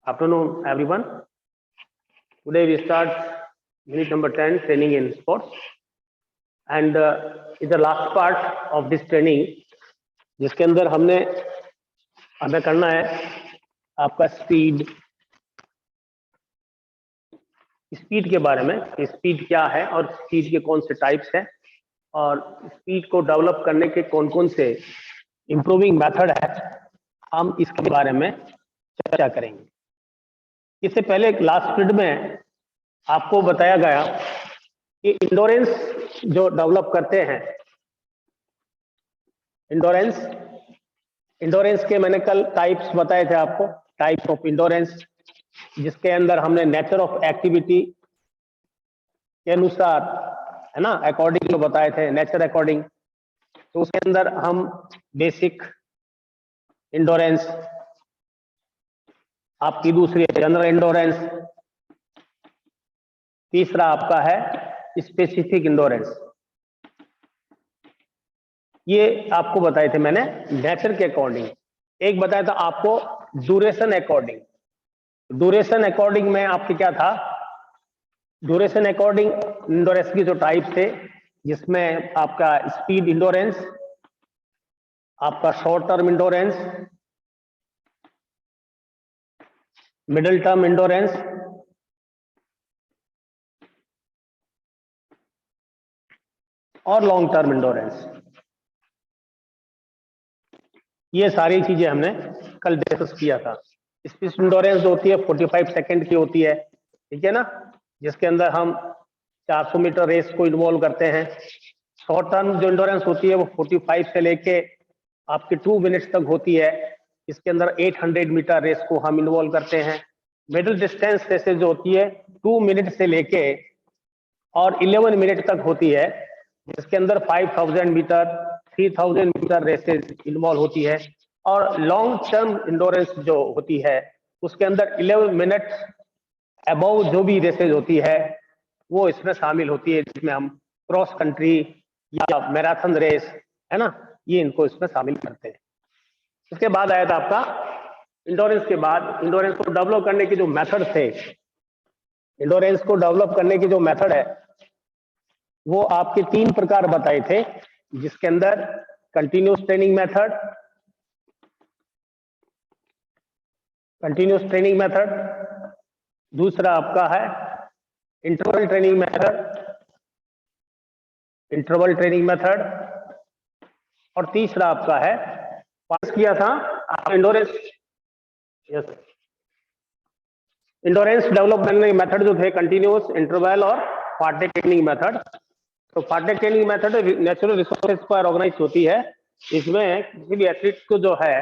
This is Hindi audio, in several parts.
Afternoon, everyone. Today we start unit number 10, training in sports, and it's the last part of this training, जिसके अंदर हमें करना है आपका स्पीड के बारे में कि स्पीड क्या है और स्पीड के कौन से टाइप्स हैं और स्पीड को डेवलप करने के कौन कौन से इम्प्रूविंग मेथड है, हम इसके बारे में चर्चा करेंगे। इससे पहले लास्ट पीरियड में आपको बताया गया कि इंडोरेंस जो डेवलप करते हैं, इंडोरेंस के मैंने कल टाइप्स बताए थे आपको, टाइप्स ऑफ इंडोरेंस, जिसके अंदर हमने नेचर ऑफ एक्टिविटी के अनुसार, है ना, अकॉर्डिंग जो बताए थे, नेचर अकॉर्डिंग। तो उसके अंदर हम बेसिक इंडोरेंस, आपकी दूसरी जनरल इंडोरेंस, तीसरा आपका है स्पेसिफिक इंडोरेंस। ये आपको बताए थे मैंने नेचर के अकॉर्डिंग। एक बताया था आपको ड्यूरेशन अकॉर्डिंग। ड्यूरेशन अकॉर्डिंग में आपके क्या था, ड्यूरेशन अकॉर्डिंग इंडोरेंस की जो टाइप थे, जिसमें आपका स्पीड इंडोरेंस, आपका short term endurance, middle term endurance और लॉन्ग टर्म इंडोरेंस। ये सारी चीजें हमने कल डिस्कस किया था। स्पीड इंडोरेंस जो होती है 45 सेकंड की होती है, ठीक है ना, जिसके अंदर हम 400 मीटर रेस को इन्वॉल्व करते हैं। शॉर्ट टर्म जो इंडोरेंस होती है वो 45 से लेके आपके 2 मिनट्स तक होती है, इसके अंदर 800 मीटर रेस को हम इन्वॉल्व करते हैं। मिडिल डिस्टेंस रेसेस जो होती है 2 मिनट से लेके और 11 मिनट तक होती है, जिसके अंदर 5000 मीटर 3000 मीटर रेसेस इन्वॉल्व होती है। और लॉन्ग टर्म इंडोरेंस जो होती है उसके अंदर 11 मिनट अबव जो भी रेसेस होती है वो इसमें शामिल होती है, जिसमें हम क्रॉस कंट्री या मैराथन रेस, है ना, ये इनको इसमें शामिल करते हैं। उसके बाद आया था आपका इंडोरेंस के बाद, इंडोरेंस को डेवलप करने के जो मेथड थे, इंडोरेंस को डेवलप करने की जो मेथड है वो आपके 3 प्रकार बताए थे, जिसके अंदर कंटिन्यूस ट्रेनिंग मेथड, दूसरा आपका है इंटरवल ट्रेनिंग मेथड और तीसरा आपका है पास किया था इंडोरेंस डेवलप करने के मेथड जो थे कंटिन्यूस, इंटरवल और फाटेग ट्रेनिंग मेथड। तो फाटेग ट्रेनिंग मेथड नेचुरल रिसोर्सेज पर ऑर्गेनाइज होती है। इसमें किसी भी एथलीट को जो है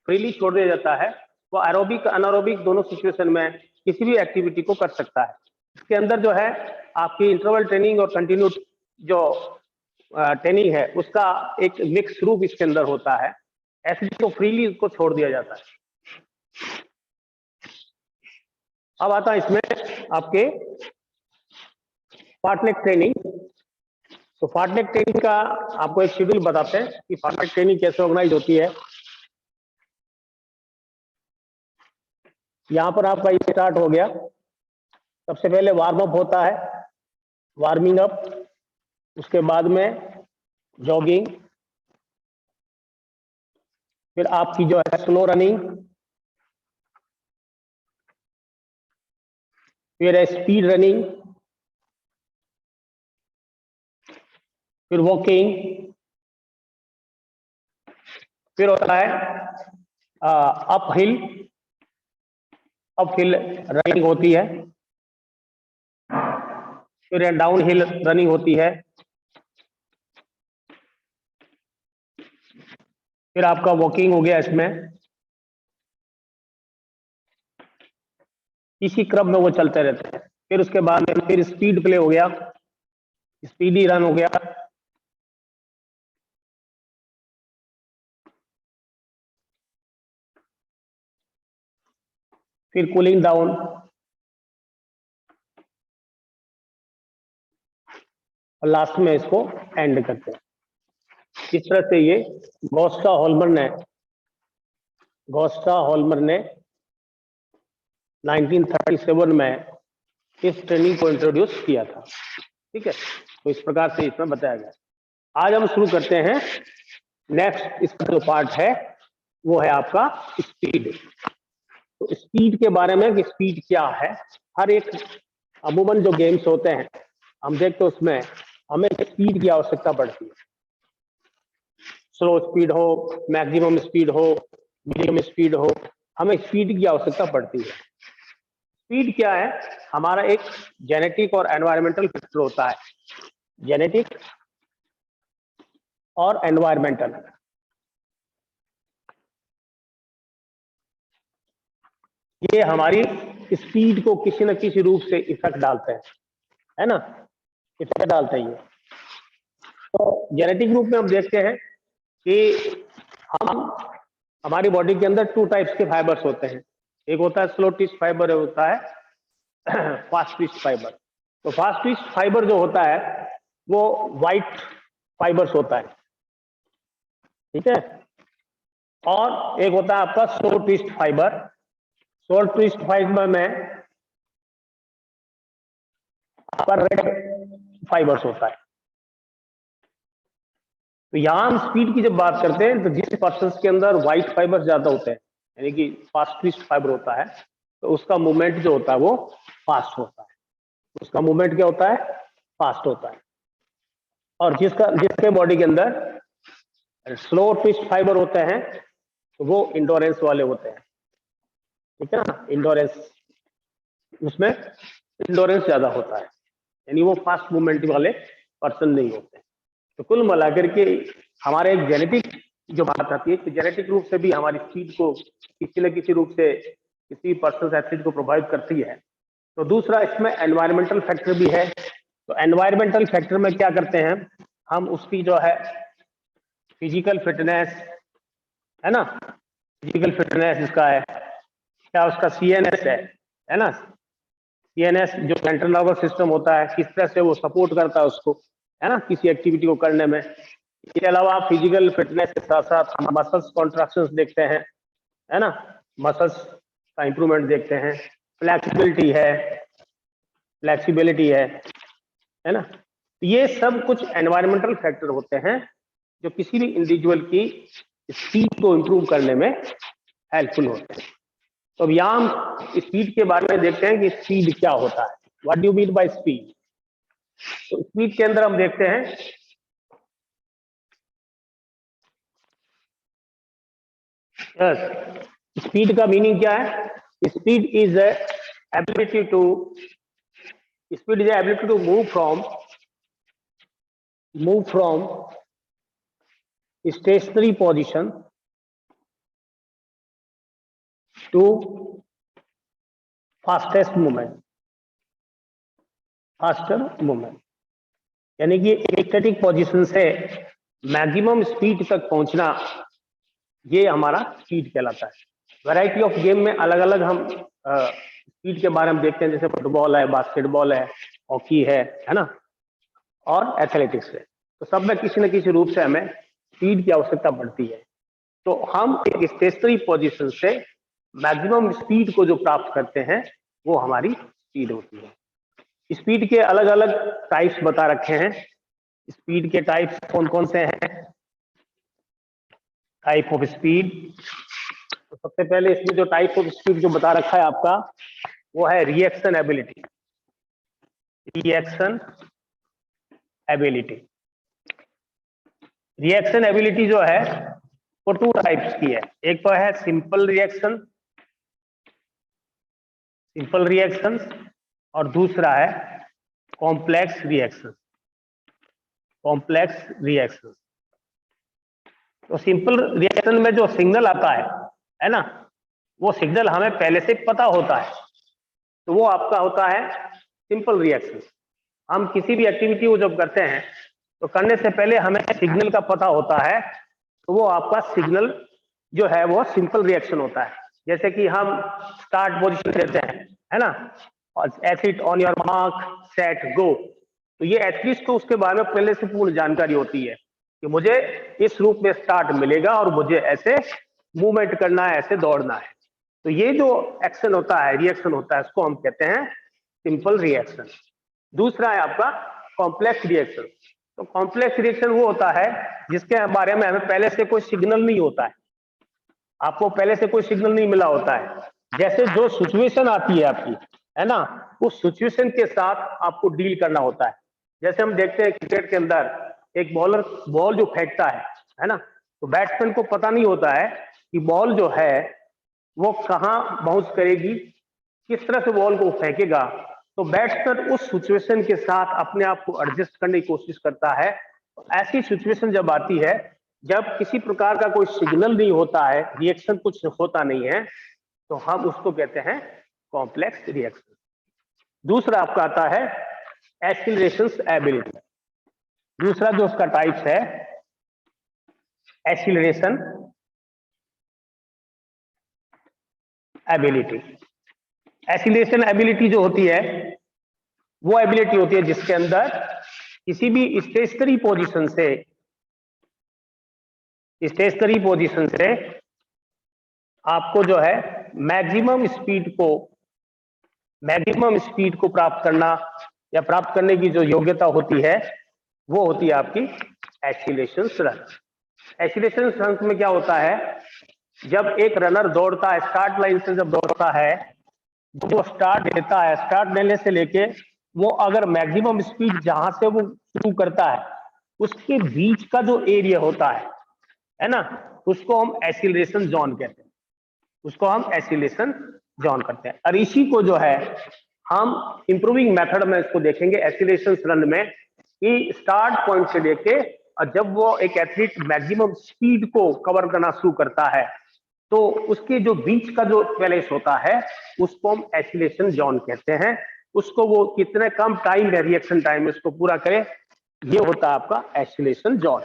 फ्रीली छोड़ दिया जाता है, वो एरोबिक अनारोबिक दोनों सिचुएशन में किसी भी एक्टिविटी को कर सकता है। इसके अंदर जो है आपकी इंटरवल ट्रेनिंग और कंटिन्यू जो ट्रेनिंग है उसका एक मिक्स रूप इसके अंदर होता है। एथलीट को फ्रीली उसको छोड़ दिया जाता है। अब आता है इसमें आपके फाटलेग ट्रेनिंग। तो फाटलेग ट्रेनिंग का आपको एक शेड्यूल बताते हैं कि फाटलेग ट्रेनिंग कैसे ऑर्गेनाइज होती है। यहां पर आपका ये स्टार्ट हो गया। सबसे पहले वार्म अप होता है, वार्मिंग अप, उसके बाद में जॉगिंग, फिर आपकी जो है स्लो रनिंग, फिर है स्पीड रनिंग, फिर वॉकिंग, फिर होता है अप हिल रनिंग होती है, फिर डाउन हिल रनिंग होती है, फिर आपका वॉकिंग हो गया। इसमें इसी क्रम में वो चलते रहते हैं। फिर उसके बाद में फिर स्पीड प्ले हो गया, स्पीडी रन हो गया, फिर कूलिंग डाउन और लास्ट में इसको एंड करते हैं। इस तरह से ये गोस्टा हॉल्मर ने 1937 में इस ट्रेनिंग को इंट्रोड्यूस किया था। ठीक है, तो इस प्रकार से इसमें बताया गया। आज हम शुरू करते हैं नेक्स्ट। इसका जो पार्ट है वो है आपका स्पीड। तो स्पीड के बारे में कि स्पीड क्या है। हर एक अमूमन जो गेम्स होते हैं हम देखते हैं उसमें हमें स्पीड की आवश्यकता पड़ती है। स्लो स्पीड हो, मैक्सिमम स्पीड हो, मीडियम स्पीड हो, हमें स्पीड की आवश्यकता पड़ती है। स्पीड क्या है? हमारा एक जेनेटिक और एनवायरमेंटल फैक्टर होता है। जेनेटिक और एनवायरमेंटल, ये हमारी स्पीड को किसी न किसी रूप से इफेक्ट डालते हैं, है ना, इफेक्ट डालते हैं ये। तो जेनेटिक रूप में हम देखते हैं कि हमारी बॉडी के अंदर 2 टाइप्स के फाइबर्स होते हैं। एक होता है स्लो ट्विस्ट फाइबर, होता है फास्ट ट्विस्ट फाइबर। तो फास्ट ट्विस्ट फाइबर जो होता है वो वाइट फाइबर्स होता है, ठीक है। और एक होता है आपका slow twist fibre. Slow twist fibre में आपका रेड फाइबर्स होता है। तो यहां हम स्पीड की जब बात करते हैं तो जिस पर्सन के अंदर व्हाइट फाइबर ज्यादा होते हैं, यानी कि फास्ट ट्विस्ट फाइबर होता है, तो उसका मूवमेंट जो होता है वो फास्ट होता है। उसका मूवमेंट क्या होता है? फास्ट होता है। और जिसके बॉडी के अंदर स्लो ट्विस्ट फाइबर होते हैं तो वो इंडोरेंस वाले होते हैं, ठीक है ना। इंडोरेंस, उसमें इंडोरेंस ज्यादा होता है, यानी वो फास्ट मूवमेंट वाले पर्सन नहीं होते। तो कुल मिलाकर के हमारे एक जेनेटिक जो बात आती है कि जेनेटिक रूप से भी हमारी स्पीड को किसी न किसी रूप से किसी पर्सन एथलीट को प्रभावित करती है। तो दूसरा इसमें एनवायरमेंटल फैक्टर भी है। तो एनवायरमेंटल फैक्टर में क्या करते हैं हम, उसकी जो है फिजिकल फिटनेस, है ना, फिजिकल फिटनेस इसका है क्या, उसका सीएनएस है ना। सीएनएस जो सेंट्रल नर्वस सिस्टम होता है, किस तरह से वो सपोर्ट करता है उसको, है ना, किसी एक्टिविटी को करने में। इसके अलावा फिजिकल फिटनेस के साथ साथ हम मसल्स कॉन्ट्रैक्शंस देखते हैं, है ना, मसल्स का इंप्रूवमेंट देखते हैं। फ्लेक्सिबिलिटी है ना। तो ये सब कुछ एनवायरमेंटल फैक्टर होते हैं जो किसी भी इंडिविजुअल की स्पीड को इंप्रूव करने में हेल्पफुल होते हैं। तो अब यहाँ हम स्पीड के बारे में देखते हैं कि स्पीड क्या होता है। What do you mean by speed? तो स्पीड के अंदर हम देखते हैं स्पीड का मीनिंग क्या है? Speed is ability to move from stationary position to faster movement, यानी कि एक स्टैटिक पोजीशन से मैक्सिमम स्पीड तक पहुंचना, ये हमारा स्पीड कहलाता है। वैरायटी ऑफ गेम में अलग अलग हम स्पीड के बारे में देखते हैं, जैसे फुटबॉल है, बास्केटबॉल है, हॉकी है ना, और एथलेटिक्स है। तो सब में किसी न किसी रूप से हमें स्पीड की आवश्यकता पड़ती है। तो हम एक स्टेशनरी पोजीशन से मैक्सिमम स्पीड को जो प्राप्त करते हैं वो हमारी स्पीड होती है। स्पीड के अलग अलग टाइप्स बता रखे हैं। स्पीड के टाइप्स कौन कौन से हैं? टाइप ऑफ स्पीड, तो सबसे पहले इसमें जो टाइप ऑफ स्पीड जो बता रखा है आपका वो है रिएक्शन एबिलिटी। रिएक्शन एबिलिटी जो है वो 2 टाइप्स की है। एक तो है सिंपल रिएक्शन और दूसरा है कॉम्प्लेक्स रिएक्शन। तो सिंपल रिएक्शन में जो सिग्नल आता है ना, वो सिग्नल हमें पहले से पता होता है, तो वो आपका होता है सिंपल रिएक्शन। हम किसी भी एक्टिविटी को जब करते हैं तो करने से पहले हमें सिग्नल का पता होता है, तो वो आपका सिग्नल जो है वो सिंपल रिएक्शन होता है। जैसे कि हम स्टार्ट पोजीशन देते हैं, है ना, और athlete on your mark set go, तो ये एथलीट को उसके बारे में पहले से पूर्ण जानकारी होती है कि मुझे इस रूप में स्टार्ट मिलेगा और मुझे ऐसे मूवमेंट करना है, ऐसे दौड़ना है। तो ये जो एक्शन होता है, रिएक्शन होता है, इसको हम कहते हैं सिंपल रिएक्शन। दूसरा है आपका कॉम्प्लेक्स रिएक्शन। तो कॉम्प्लेक्स रिएक्शन वो होता है जिसके बारे में हमें पहले से कोई सिग्नल नहीं होता है, आपको पहले से कोई सिग्नल नहीं मिला होता है। जैसे जो सिचुएशन आती है आपकी, है ना, उस सिचुएशन के साथ आपको डील करना होता है। जैसे हम देखते हैं क्रिकेट के अंदर एक बॉलर बॉल जो फेंकता है ना, तो बैट्समैन को पता नहीं होता है कि बॉल जो है वो कहाँ बाउंस करेगी, किस तरह से बॉल को फेंकेगा। तो बैट्समैन उस सिचुएशन के साथ अपने आप को एडजस्ट करने की कोशिश करता है। तो ऐसी सिचुएशन जब आती है, जब किसी प्रकार का कोई सिग्नल नहीं होता है, रिएक्शन कुछ होता नहीं है, तो हम उसको कहते हैं कॉम्प्लेक्स रिएक्शन। दूसरा आपका आता है एक्सीलरेशन एबिलिटी। दूसरा जो उसका टाइप्स है एक्सीलरेशन एबिलिटी। एक्सीलरेशन एबिलिटी जो होती है वो एबिलिटी होती है जिसके अंदर किसी भी स्टेशनरी पोजीशन से आपको जो है मैक्सिमम स्पीड को प्राप्त करना या प्राप्त करने की जो योग्यता होती है वो होती है आपकी एक्सीलरेशन रन। एक्सीलरेशन रन में क्या होता है, जब एक रनर दौड़ता है, स्टार्ट लाइन से जब दौड़ता है, जो स्टार्ट लेता है, स्टार्ट लेने से लेके वो अगर मैक्सिमम स्पीड जहां से वो शुरू करता है उसके बीच का जो एरिया होता है ना, उसको हम एक्सीलरेशन जोन कहते हैं, उसको हम एक्सीलरेशन जोन करते हैं। और इसी को जो है हम इंप्रूविंग मेथड में इसको देखेंगे एक्सीलरेशन रन में, कि स्टार्ट पॉइंट से लेके और जब वो एक एथलीट मैक्सिमम स्पीड को कवर करना शुरू करता है तो उसके जो बीच का जो प्लेस होता है उसको हम एक्सीलरेशन जोन कहते हैं। उसको वो कितने कम टाइम में, रिएक्शन टाइम में उसको पूरा करे, ये होता है आपका एक्सीलरेशन जोन।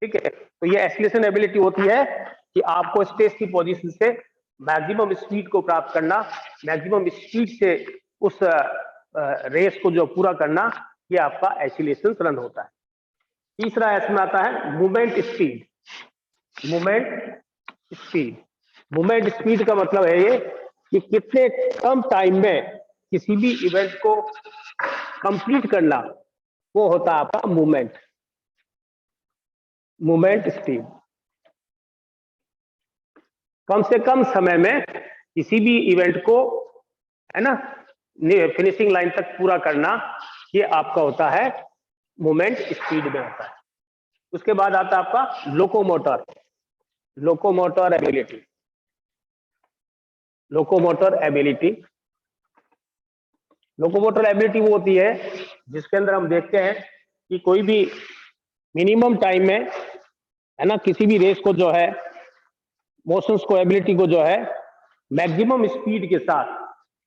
ठीक है, तो ये एक्सीलरेशन एबिलिटी होती है कि आपको स्टेज की पोजीशन से मैक्सिमम स्पीड को प्राप्त करना, मैक्सिमम स्पीड से उस रेस को जो पूरा करना, ये आपका एक्सीलरेशन रन होता है। तीसरा इसमें आता है मूवमेंट स्पीड। मूवमेंट स्पीड का मतलब है ये कि कितने कम टाइम में किसी भी इवेंट को कंप्लीट करना, वो होता है आपका मूवमेंट स्पीड। कम से कम समय में किसी भी इवेंट को, है ना, फिनिशिंग लाइन तक पूरा करना, ये आपका होता है मूवमेंट स्पीड में होता है। उसके बाद आता है आपका लोकोमोटर एबिलिटी। लोकोमोटर एबिलिटी वो होती है जिसके अंदर हम देखते हैं कि कोई भी मिनिमम टाइम में, है ना, किसी भी रेस को जो है, मोशंस को, एबिलिटी को जो है मैक्सिमम स्पीड के साथ,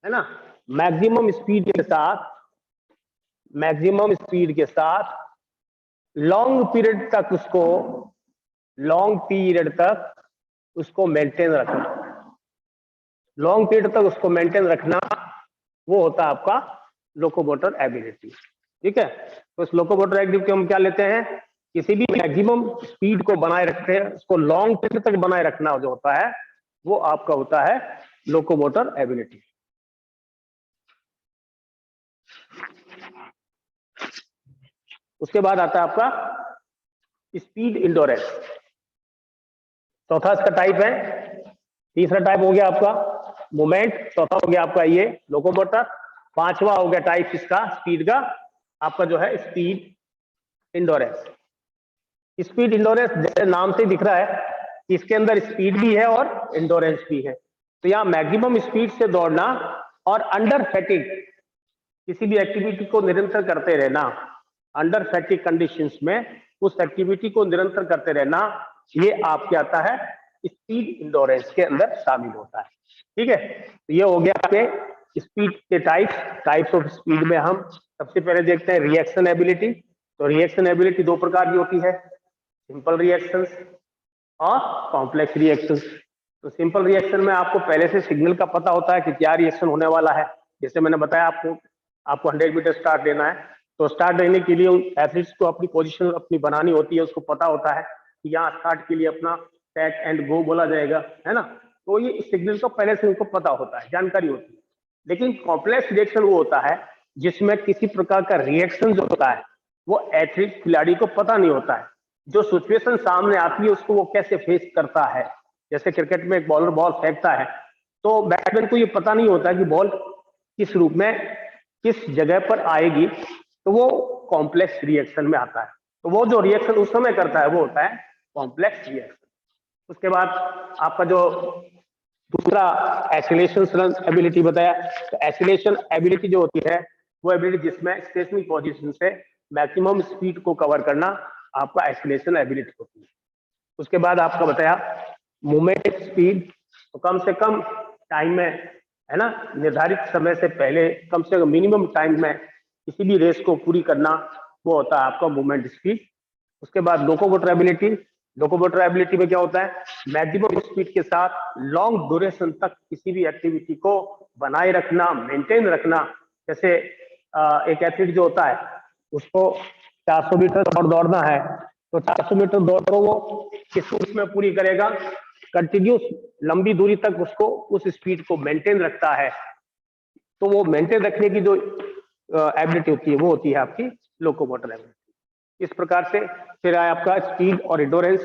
है ना, मैक्सिमम स्पीड के साथ लॉन्ग पीरियड तक उसको मेंटेन रखना, वो होता है आपका लोकोमोटर एबिलिटी। ठीक है, तो इस लोकोमोटर एबिलिटी हम क्या लेते हैं, किसी भी मैक्सिमम स्पीड को बनाए रखते हैं, उसको लॉन्ग पीरियड तक बनाए रखना जो होता है वो आपका होता है लोकोमोटर एबिलिटी। उसके बाद आता है आपका स्पीड इंडोरेंस। चौथा इसका टाइप है। तीसरा टाइप हो गया आपका मूवमेंट, चौथा हो गया आपका ये लोकोमोटर, पांचवा हो गया टाइप इसका स्पीड का, आपका जो है स्पीड इंडोरेंस। स्पीड इंडोरेंस जैसे नाम से दिख रहा है, इसके अंदर स्पीड भी है और इंडोरेंस भी है। तो यहाँ मैक्सिमम स्पीड से दौड़ना और अंडर फैटिग किसी भी एक्टिविटी को निरंतर करते रहना, अंडर फैटिग कंडीशंस में उस एक्टिविटी को निरंतर करते रहना, ये आपके आता है स्पीड इंडोरेंस के अंदर शामिल होता है। ठीक है, तो ये हो गया आपके स्पीड के टाइप्स ऑफ स्पीड में हम सबसे पहले देखते हैं रिएक्शन एबिलिटी। तो रिएक्शन एबिलिटी दो प्रकार की होती है, सिंपल रिएक्शंस और कॉम्प्लेक्स रिएक्शंस। तो सिंपल रिएक्शन में आपको पहले से सिग्नल का पता होता है कि क्या रिएक्शन होने वाला है। जैसे मैंने बताया आपको 100 मीटर स्टार्ट लेना है, तो स्टार्ट लेने के लिए एथलीट्स को अपनी पोजीशन अपनी बनानी होती है, उसको पता होता है कि यहाँ स्टार्ट के लिए अपना सेट एंड गो बोला जाएगा, है ना। तो ये सिग्नल तो पहले से उनको पता होता है, जानकारी होती है। लेकिन कॉम्प्लेक्स रिएक्शन वो होता है जिसमें किसी प्रकार का रिएक्शन जो होता है वो एथलीट खिलाड़ी को पता नहीं होता है। जो सिचुएशन सामने आती है उसको वो कैसे फेस करता है। जैसे क्रिकेट में एक बॉलर बॉल फेंकता है तो बैट्समैन को ये पता नहीं होता कि बॉल किस रूप में किस जगह पर आएगी, तो वो कॉम्प्लेक्स रिएक्शन में आता है। तो वो जो रिएक्शन उस समय करता है वो होता है कॉम्प्लेक्स रिएक्शन। उसके बाद आपका जो दूसरा एक्सीलरेशन रन एबिलिटी बताया, तो एक्सीलरेशन एबिलिटी जो होती है वो एबिलिटी जिसमें स्टेशनरी पोजीशन से मैक्सिमम स्पीड को कवर करना आपका एक्सीलरेशन एबिलिटी होती है। उसके बाद आपका बताया मूवमेंट स्पीड, तो कम से कम टाइम में, है ना, निर्धारित समय से पहले कम से कम मिनिमम टाइम में किसी भी रेस को पूरी करना, वो होता है आपका मूवमेंट स्पीड। उसके बाद लोकोमोटर एबिलिटी, लोकोमोटर एबिलिटी में क्या होता है, मैक्सिमम स्पीड के साथ लॉन्ग ड्यूरेशन तक किसी भी एक्टिविटी को बनाए रखना, मेंटेन रखना। जैसे एक एथलीट जो होता है उसको 400 मीटर और दौड़ना है, तो 400 मीटर दौड़ वो किस उसमें पूरी करेगा, कंटिन्यूस लंबी दूरी तक उसको उस स्पीड को मेंटेन रखता है। तो वो मेंटेन रखने की जो एबिलिटी होती है वो होती है आपकी लोकोमोटर एबिलिटी। इस प्रकार से फिर आया आपका स्पीड और इंडोरेंस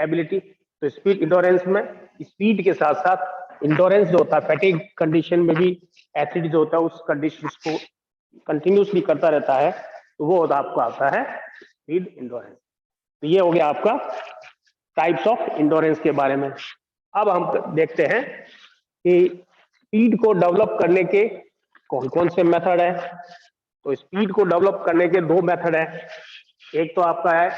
एबिलिटी। तो स्पीड इंडोरेंस में स्पीड के साथ साथ इंडोरेंस जो होता है, फैटिग कंडीशन में भी एथलीट जो होता है उस कंडीशन को कंटिन्यूसली करता रहता है, तो वो आपको आता है स्पीड इंडोरेंस। तो ये हो गया आपका टाइप्स ऑफ इंडोरेंस के बारे में। अब हम देखते हैं कि स्पीड को डेवलप करने के कौन कौन से मेथड है। तो स्पीड को डेवलप करने के दो मेथड है। एक तो आपका है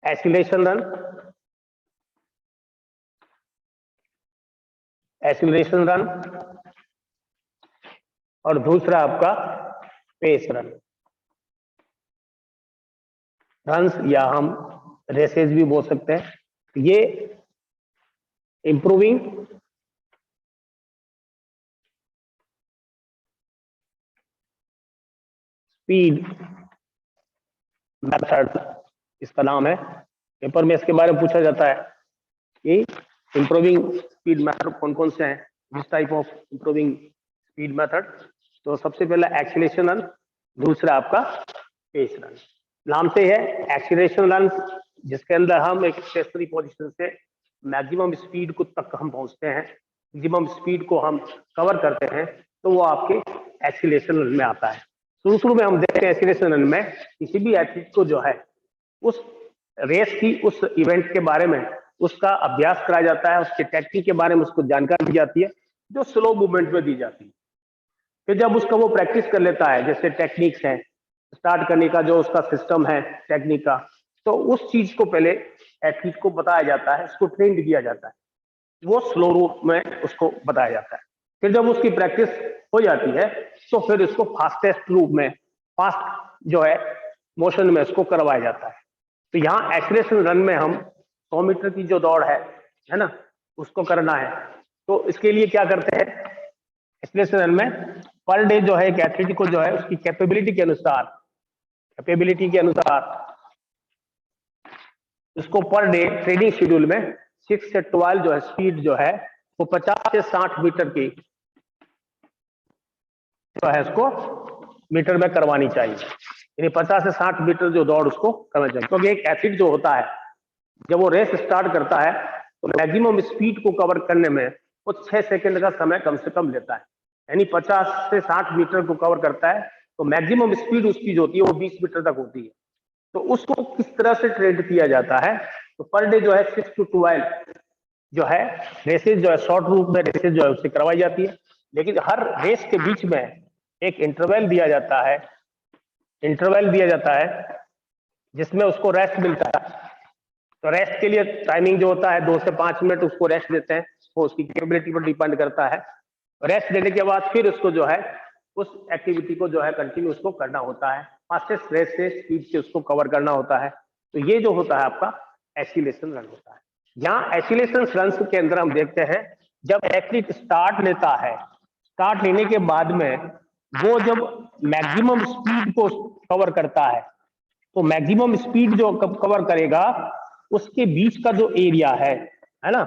एक्सीलरेशन रन, एक्सीलरेशन रन, और दूसरा आपका पेस रन। रन्स या हम रेसेस भी बोल सकते हैं। ये इंप्रूविंग स्पीड मेथड इसका नाम है। पेपर में इसके बारे में पूछा जाता है कि इंप्रूविंग स्पीड मेथड कौन कौन से हैं, this type of improving speed method. तो सबसे पहला एक्सीलरेशन रन, दूसरा आपका पेस रन। नाम से है एक्सीलरेशन रन, जिसके अंदर हम एक स्टेशनरी पोजीशन से मैक्सिमम स्पीड को तक हम पहुंचते हैं, मैक्सिमम स्पीड को हम कवर करते हैं, तो वो आपके एक्सीलरेशन रन में आता है। शुरू शुरू में हम देखते हैं एक्सीलरेशन रन में किसी भी एथलीट को जो है उस रेस की, उस इवेंट के बारे में उसका अभ्यास कराया जाता है, उसके टेक्निक के बारे में उसको जानकारी दी जाती है जो स्लो मूवमेंट में दी जाती है। फिर जब उसका वो प्रैक्टिस कर लेता है, जैसे टेक्निक्स है स्टार्ट करने का, जो उसका सिस्टम है टेक्निक का, तो उस चीज को पहले एथलीट को बताया जाता है, उसको ट्रेन दिया जाता है, वो स्लो रूप में उसको बताया जाता है। फिर जब उसकी प्रैक्टिस हो जाती है तो फिर इसको फास्टेस्ट रूप में, फास्ट जो है मोशन में इसको करवाया जाता है। तो यहाँ एक्सीलरेशन रन में हम 100 मीटर की जो दौड़ है ना, उसको करना है। तो इसके लिए क्या करते हैं, एक्सीलरेशन रन में पर डे जो है एक एथलीट को जो है उसकी कैपेबिलिटी के अनुसार उसको पर डे ट्रेनिंग शेड्यूल में 6 से 12 जो है स्पीड जो है वो 50 से 60 मीटर की जो है उसको मीटर में करवानी चाहिए। यानी 50 से 60 मीटर जो दौड़ उसको करना चाहिए, क्योंकि एक एथलीट जो होता है जब वो रेस स्टार्ट करता है तो मैक्सिमम स्पीड को कवर करने में वो 6 सेकंड का समय कम से कम लेता है। यानी 50 से 60 मीटर को कवर करता है तो मैक्सिमम स्पीड उसकी जो होती है वो 20 मीटर तक होती है। तो उसको किस तरह से ट्रेन किया जाता है, तो पर डे जो है 6 to 12 जो है रेसेज जो है शॉर्ट रूट में रेसेज जो है उससे करवाई जाती है। लेकिन हर रेस के बीच में एक इंटरवल दिया जाता है, जिसमें उसको रेस्ट मिलता है। तो रेस्ट के लिए टाइमिंग जो होता है 2 से 5 मिनट उसको रेस्ट देते हैं, वो उसकी कैपेबिलिटी पर डिपेंड करता है। रेस्ट देने के बाद फिर उसको जो है उस एक्टिविटी को जो है कंटिन्यू उसको करना होता है, फास्टेस्ट रेस से स्पीड से उसको कवर करना होता है। तो ये जो होता है आपका एक्सीलरेशन रन होता है। यहाँ एक्सीलरेशन रन के अंदर हम देखते हैं जब एथलीट स्टार्ट लेता है, स्टार्ट लेने के बाद में वो जब मैक्सिमम स्पीड को कवर करता है, तो मैक्सिमम स्पीड जो कवर करेगा उसके बीच का जो एरिया है ना,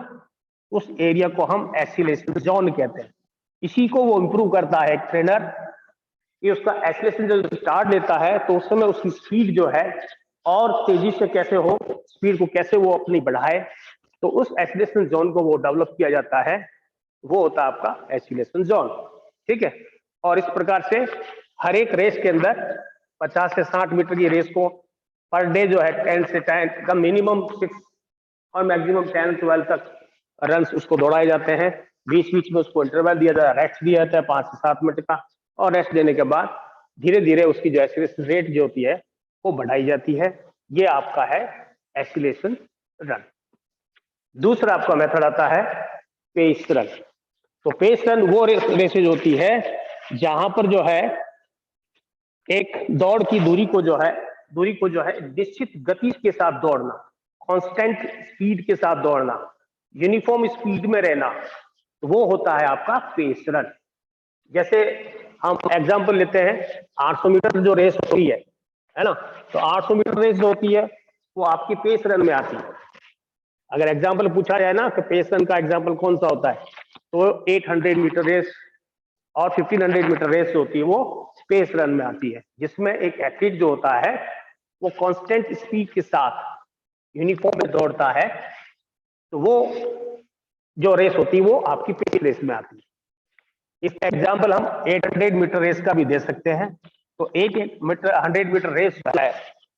उस एरिया को हम एक्सीलरेशन जोन कहते हैं। इसी को वो इंप्रूव करता है एक ट्रेनर, कि उसका एक्सीलरेशन जब स्टार्ट लेता है तो उस समय उसकी स्पीड जो है और तेजी से कैसे हो, स्पीड को कैसे वो अपनी बढ़ाए, तो उस एक्सीलरेशन जोन को वो डेवलप किया जाता है, वो होता है आपका एक्सीलरेशन जोन। ठीक है, और इस प्रकार से हर एक रेस के अंदर 50 से 60 मीटर की रेस को पर डे जो है 10 से 10 का मिनिमम 6 और मैक्सिमम 10-12 तक रन उसको दौड़ाए जाते हैं। बीच बीच में उसको इंटरवल दिया जाता है, रेस्ट दिया जाता है 5 से 7 मिनट का, और रेस्ट देने के बाद धीरे धीरे उसकी जो एक्सीलरेशन रेट जो होती है वो बढ़ाई जाती है। ये आपका है एक्सीलरेशन रन। दूसरा आपका मेथड आता है पेस रन। तो पेस रन वो रेसेज होती है जहां पर जो है एक दौड़ की दूरी को जो है निश्चित गति के साथ दौड़ना, कांस्टेंट स्पीड के साथ दौड़ना, यूनिफॉर्म स्पीड में रहना, तो वो होता है आपका पेस रन। जैसे हम एग्जांपल लेते हैं, 800 मीटर जो रेस होती है ना, तो 800 मीटर रेस जो होती है वो आपकी पेस रन में आती है। अगर एग्जांपल पूछा जाए ना कि पेस रन का एग्जांपल कौन सा होता है, तो 800 मीटर रेस और 1500 मीटर रेस जो होती है वो पेस रन में आती है, जिसमें एक एथलीट जो होता है वो कांस्टेंट स्पीड के साथ यूनिफॉर्म में दौड़ता है, तो वो जो रेस होती है वो आपकी पेस रेस में आती है। इसका एग्जाम्पल हम 800 मीटर रेस का भी दे सकते हैं। तो 100 मीटर रेस है,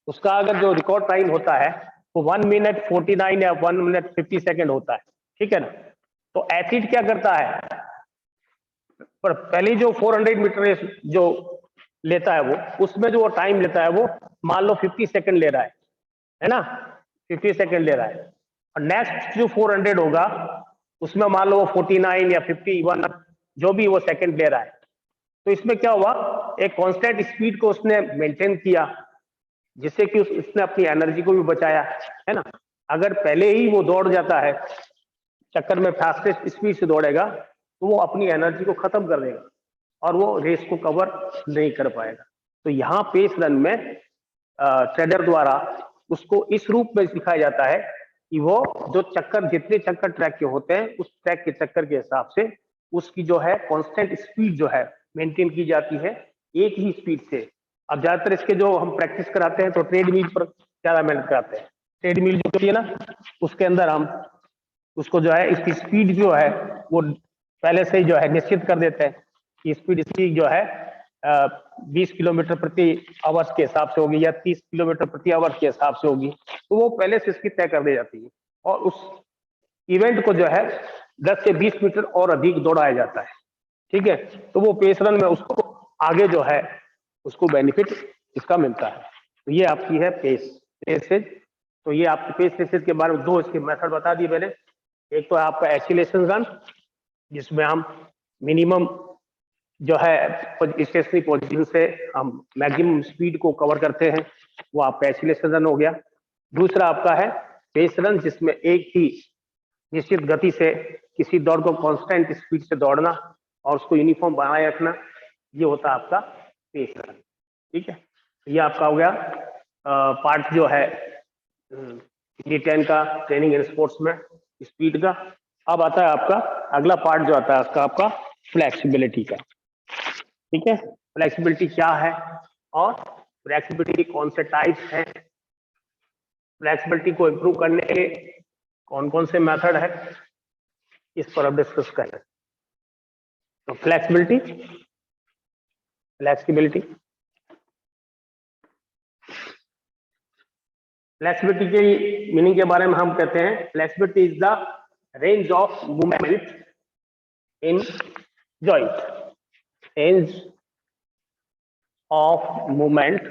उसका अगर जो रिकॉर्ड टाइम होता है वो 1 मिनट 49 या 1 मिनट 50 सेकेंड होता है। ठीक है ना, तो एथलीट क्या करता है, पर पहले जो 400 मीटर रेस जो लेता है वो, उसमें जो टाइम लेता है वो मान लो 50 सेकेंड ले रहा है ना, 50 सेकेंड ले रहा है, और नेक्स्ट जो 400 होगा उसमें मान लो वो 49 या 51 जो भी वो सेकंड ले रहा है। तो इसमें क्या हुआ, एक कांस्टेंट स्पीड को उसने मेंटेन किया, जिससे कि उसने अपनी एनर्जी को भी बचाया, है ना। अगर पहले ही वो दौड़ जाता है, चक्कर में फास्टेस्ट स्पीड से दौड़ेगा, तो वो अपनी एनर्जी को खत्म कर देगा और वो रेस को कवर नहीं कर पाएगा। तो यहाँ पेस रन में ट्रेडर द्वारा उसको इस रूप में सिखाया जाता है कि वो जो चक्कर, जितने चक्कर ट्रैक के होते हैं उस ट्रैक के चक्कर के हिसाब से उसकी जो है कांस्टेंट स्पीड जो है मेंटेन की जाती है, एक ही स्पीड से। अब ज्यादातर इसके जो हम प्रैक्टिस कराते हैं तो ट्रेडमिल पर ज्यादा मेहनत कराते हैं। ट्रेडमिल जो होती है ना, उसके अंदर हम उसको जो है इसकी स्पीड जो है वो पहले से ही जो है निश्चित कर देते हैं कि स्पीड इसकी जो है 20 किलोमीटर प्रति आवर्स के हिसाब से होगी या 30 किलोमीटर प्रति आवर्स के हिसाब से होगी, तो वो पहले से इसकी तय कर दी जाती है, और उस इवेंट को जो है 10 से 20 मीटर और अधिक दौड़ाया जाता है। ठीक है, तो वो पेस रन में उसको आगे जो है उसको बेनिफिट इसका मिलता है। तो ये आपकी है पेस रेसेज। तो ये आपके पेस रेसेज के बारे में दो इसके मेथड बता दिए मैंने। एक तो आपका एक्सीलरेशन रन, जिसमें हम मिनिमम जो है स्टेशनरी पोजीशन से हम मैक्सिमम स्पीड को कवर करते हैं, वो आपका एक्सीलरेशन रन हो गया। दूसरा आपका है पेस रन, जिसमें एक ही निश्चित गति से किसी दौड़ को कांस्टेंट स्पीड से दौड़ना और उसको यूनिफॉर्म बनाए रखना, ये होता है आपका पेस रन। ठीक है, ये आपका हो गया पार्ट जो है D10 का, ट्रेनिंग इन स्पोर्ट्स में स्पीड का। अब आता है आपका अगला पार्ट जो आता है उसका आपका फ्लेक्सिबिलिटी का। ठीक है, फ्लेक्सिबिलिटी क्या है और फ्लेक्सिबिलिटी के कौन से टाइप्स हैं, फ्लेक्सिबिलिटी को इंप्रूव करने के कौन कौन से मेथड है, इस पर अब डिस्कस करें। तो फ्लेक्सिबिलिटी की मीनिंग के बारे में हम कहते हैं, flexibility is the range of movement in joint, range of movement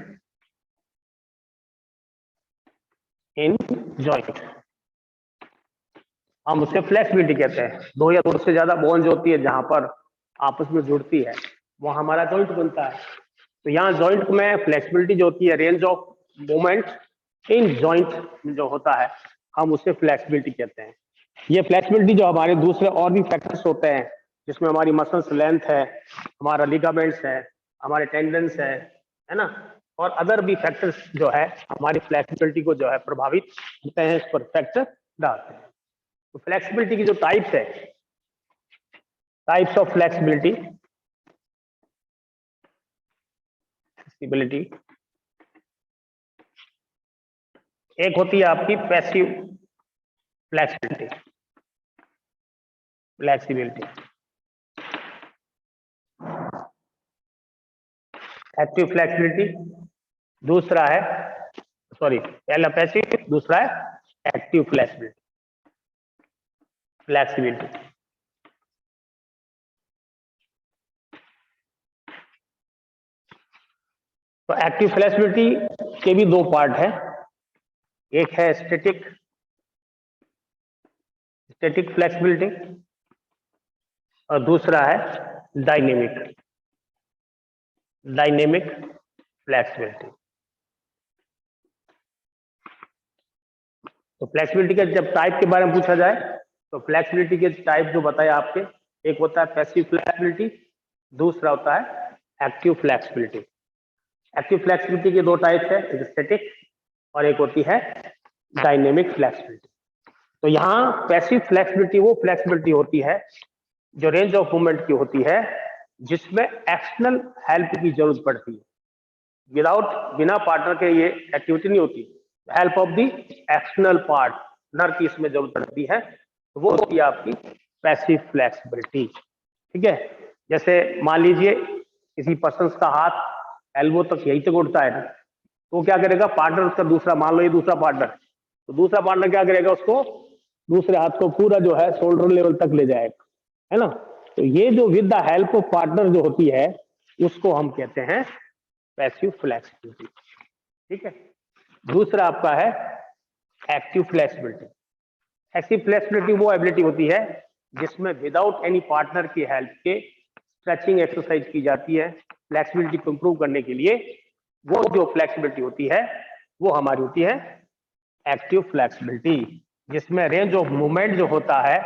in joint, हम उसे फ्लेक्सिबिलिटी कहते हैं। दो या दो से ज्यादा बोन जो होती है जहां पर आपस में जुड़ती है वो हमारा जॉइंट बनता है। तो यहाँ जॉइंट में फ्लेक्सिबिलिटी जो होती है, range of movement in joint जो होता है, हम उसे फ्लेक्सिबिलिटी कहते हैं। ये फ्लेक्सिबिलिटी जो हमारे दूसरे और भी फैक्टर्स होते हैं, जिसमें हमारी मसल्स लेंथ है, हमारा लिगामेंट्स है, हमारे टेंडन्स है ना, और अदर भी फैक्टर्स जो है हमारी फ्लेक्सिबिलिटी को जो है प्रभावित होते हैं, इस पर फैक्टर डालते हैं। तो फ्लेक्सिबिलिटी की जो टाइप्स है, टाइप्स ऑफ फ्लेक्सिबिलिटी, फ्लेक्सिबिलिटी, एक होती है आपकी passive flexibility, flexibility, active flexibility, दूसरा है, सॉरी, पहला पैसिव, दूसरा है एक्टिव फ्लेक्सिबिलिटी, फ्लेक्सिबिलिटी। तो एक्टिव फ्लेक्सिबिलिटी के भी दो पार्ट है, एक है स्टैटिक, स्टैटिक फ्लेक्सिबिलिटी, और दूसरा है डायनेमिक, डायनेमिक फ्लेक्सिबिलिटी। तो फ्लेक्सिबिलिटी के जब टाइप के बारे में पूछा जाए तो फ्लेक्सिबिलिटी के टाइप जो बताए आपके, एक होता है पैसिव फ्लेक्सिबिलिटी, दूसरा होता है एक्टिव फ्लेक्सिबिलिटी। एक्टिव फ्लेक्सिबिलिटी के दो टाइप्स है, एक स्टैटिक और एक होती है डायनेमिक फ्लेक्सिबिलिटी। तो यहाँ पैसिव फ्लेक्सिबिलिटी वो फ्लेक्सिबिलिटी होती है जो रेंज ऑफ मूवमेंट की होती है, जिसमें एक्सटर्नल हेल्प की जरूरत पड़ती है, विदाउट, बिना पार्टनर के ये एक्टिविटी नहीं होती, help of the external partner की इसमें जरूरत पड़ती है, तो वो होती है आपकी पैसिव फ्लेक्सिबिलिटी। ठीक है, जैसे मान लीजिए किसी पर्सन का हाथ एल्बो तक यहीं तक उठता है ना, तो वो क्या करेगा, पार्टनर उसका दूसरा, मान लो ये दूसरा पार्टनर, तो दूसरा पार्टनर क्या करेगा, उसको दूसरे हाथ को पूरा जो है शोल्डर लेवल तक ले जाएगा, है ना। तो ये जो with the help of partner जो होती है, उसको हम कहते हैं पैसिव फ्लेक्सिबिलिटी। ठीक है, दूसरा आपका है एक्टिव फ्लेक्सिबिलिटी। एक्टिव फ्लेक्सिबिलिटी वो एबिलिटी होती है जिसमें विदाउट एनी पार्टनर की हेल्प के स्ट्रेचिंग एक्सरसाइज की जाती है फ्लेक्सिबिलिटी को इंप्रूव करने के लिए। वो जो फ्लेक्सिबिलिटी होती है वो हमारी होती है एक्टिव फ्लेक्सिबिलिटी, जिसमें रेंज ऑफ मूवमेंट जो होता है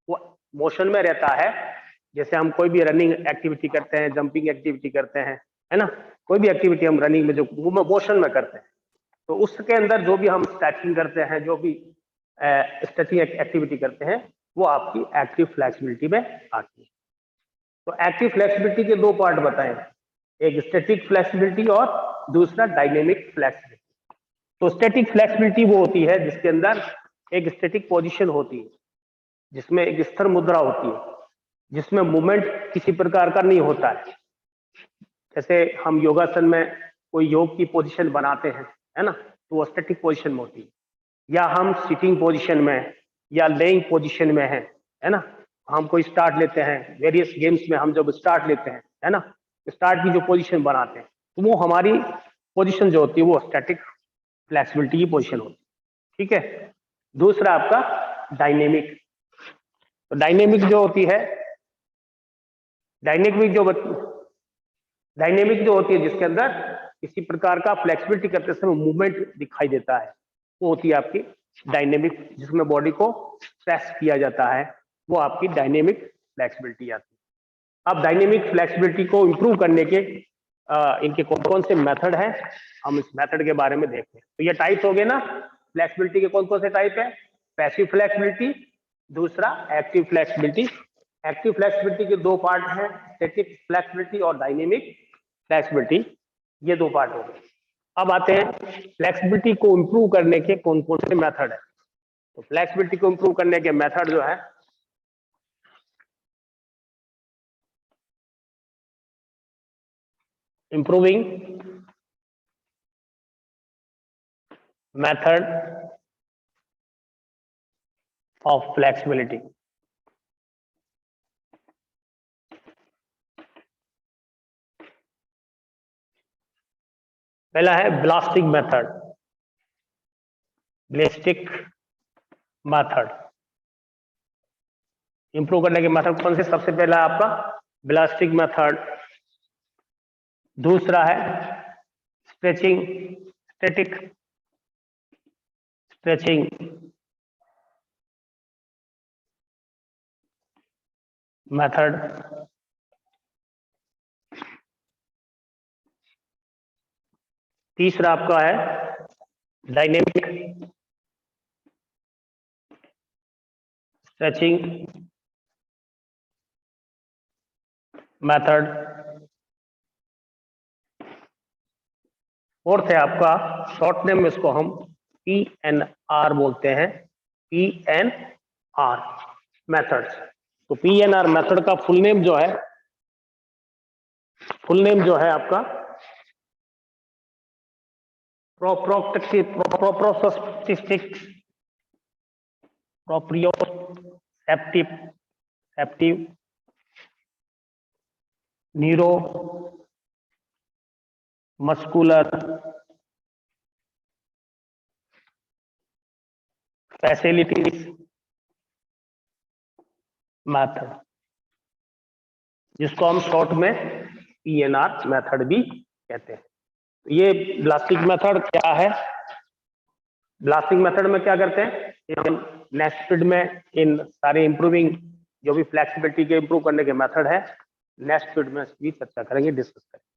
वो मोशन में रहता है। जैसे हम कोई भी रनिंग एक्टिविटी करते हैं, जंपिंग एक्टिविटी करते हैं, है ना, कोई भी एक्टिविटी हम रनिंग में जो मोशन में करते हैं, तो उसके अंदर जो भी हम स्ट्रेचिंग करते हैं, जो भी स्ट्रेचिंग एक्टिविटी करते हैं, वो आपकी एक्टिव फ्लेक्सिबिलिटी में आती है। तो एक्टिव फ्लेक्सिबिलिटी के दो पार्ट बताएं, एक स्टैटिक फ्लेक्सिबिलिटी और दूसरा डायनेमिक फ्लेक्सिबिलिटी। तो स्टैटिक फ्लेक्सिबिलिटी वो होती है जिसके अंदर एक स्टैटिक पोजीशन होती है, जिसमें एक स्थिर मुद्रा होती है, जिसमें मूवमेंट किसी प्रकार का नहीं होता है। जैसे हम योगासन में कोई योग की पोजीशन बनाते हैं, है ना, तो वो स्टैटिक पोजीशन में होती है। या हम सिटिंग पोजीशन में या लेइंग पोजीशन में है ना, हम कोई स्टार्ट लेते हैं, वेरियस गेम्स में हम जब स्टार्ट लेते हैं, है ना, स्टार्ट की जो पोजीशन बनाते हैं, तो वो हमारी पोजीशन जो होती है वो स्टैटिक फ्लेक्सिबिलिटी की पोजीशन होती है। ठीक है, दूसरा आपका डायनेमिक। तो डायनेमिक जो होती है, डायनेमिक जो डायनेमिक जो होती है जिसके अंदर किसी प्रकार का फ्लेक्सिबिलिटी करते समय मूवमेंट दिखाई देता है, वो होती है आपकी डायनेमिक, जिसमें बॉडी को स्ट्रेस किया जाता है, वो आपकी डायनेमिक फ्लेक्सिबिलिटी आती है। अब डायनेमिक फ्लेक्सिबिलिटी को इंप्रूव करने के इनके कौन कौन से मेथड हैं, हम इस मेथड के बारे में देखते हैं। तो ये टाइप हो गए ना, फ्लेक्सिबिलिटी के कौन कौन से टाइप है, पैसिव फ्लेक्सिबिलिटी, दूसरा एक्टिव फ्लेक्सिबिलिटी। एक्टिव फ्लेक्सिबिलिटी के दो पार्ट हैं, स्टैटिक फ्लेक्सिबिलिटी और डायनेमिक फ्लेक्सिबिलिटी, ये दो पार्ट हो गए। अब आते हैं फ्लेक्सिबिलिटी को इंप्रूव करने के कौन कौन से मेथड है। तो फ्लेक्सिबिलिटी को इंप्रूव करने के मेथड जो है, इंप्रूविंग मेथड ऑफ फ्लेक्सिबिलिटी। पहला है ब्लास्टिक मेथड, ब्लास्टिक मेथड। इंप्रूव करने के मेथड कौन से, सबसे पहला आपका ब्लास्टिक मेथड, दूसरा है स्ट्रेचिंग, स्टैटिक स्ट्रेचिंग मेथड, तीसरा आपका है डायनेमिक स्ट्रेचिंग मेथड। फोर्थ है आपका शॉर्ट नेम, इसको हम PNR बोलते हैं, PNR मेथड्स। तो PNR मेथड का फुल नेम जो है, आपका proprioceptive neuro muscular facilities method, जिसको हम शॉर्ट में PNR मेथड भी कहते हैं। ये ब्लास्टिक मेथड क्या है? ब्लास्टिक मेथड में क्या करते हैं, हम नेक्स्ट पीरियड में इन सारे इंप्रूविंग जो भी फ्लेक्सिबिलिटी के इंप्रूव करने के मेथड है, नेक्स्ट पीरियड में भी चर्चा करेंगे, डिस्कस करेंगे।